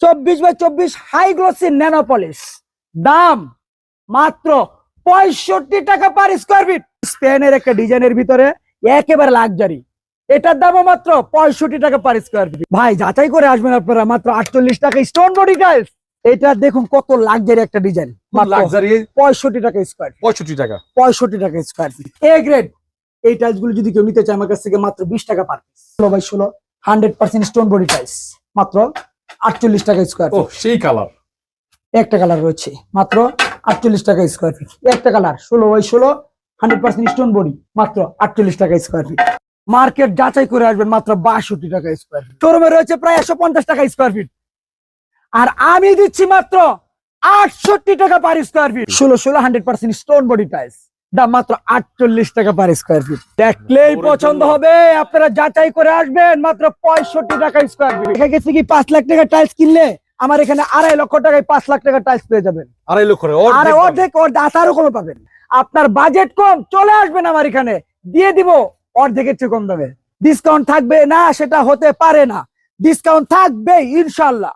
24x24 high glossy nano polish, দাম মাত্র 65 টাকা পার স্কোয়ার ফিট। স্পেনের একটা ডিজাইনের ভিতরে একেবারে লাক্সারি, এটার দামও মাত্র 65 টাকা পার স্কোয়ার ফিট। ভাই যাচাই করে আসবেন আপনারা, মাত্র 48 টাকা স্টোন বডি টাইলস। এটা দেখুন কত লাক্সারি একটা ডিজাইন, লাক্সারি 65 টাকা স্কোয়ার, 65 টাকা 65 টাকা স্কোয়ার ফিট। এ গ্রেড এই টাইলস গুলো যদি কেউ নিতে চায় আমার কাছ থেকে মাত্র 20 টাকা per piece. 16x16 100% stone body tiles, মাত্র 48 টাকা স্কোয়ার ও ফিট। সেই কালার, একটা কালার রয়েছে মাত্র 48 টাকা স্কোয়ার ফিট। একটা কালার 16x16 100% স্টোন বডি, মাত্র 48 টাকা স্কোয়ার ফিট। মার্কেট যাচাই করে আসবেন, মাত্র 62 টাকা স্কোয়ার ফিট। শোরুমে রয়েছে প্রায় 150 টাকা স্কোয়ার ফিট, আর আমি দিচ্ছি মাত্র 68 টাকা per square feet. 16x16 100% stone body tiles, দাম মাত্র 48 টাকা পার স্কোয়ার ফিট। দেখলেই পছন্দ হবে, আপনারা যাচাই করে আসবেন, মাত্র 65 টাকা স্কোয়ার ফিট। দেখা গেছে কি 5 লাখ টাকা টাইলস কিনলে আমার এখানে 2.5 লক্ষ টাকায় 5 লাখ টাকা টাইলস পেয়ে যাবেন। 2.5 লক্ষ আর অর্ধেক আরো কমে পাবেন। আপনার বাজেট কম, চলে আসবেন আমার এখানে, দিয়ে দিব অর্ধেকের চেয়ে কম দামে। ডিসকাউন্ট থাকবে না সেটা হতে পারে না, ডিসকাউন্ট থাকবে ইনশাল্লাহ।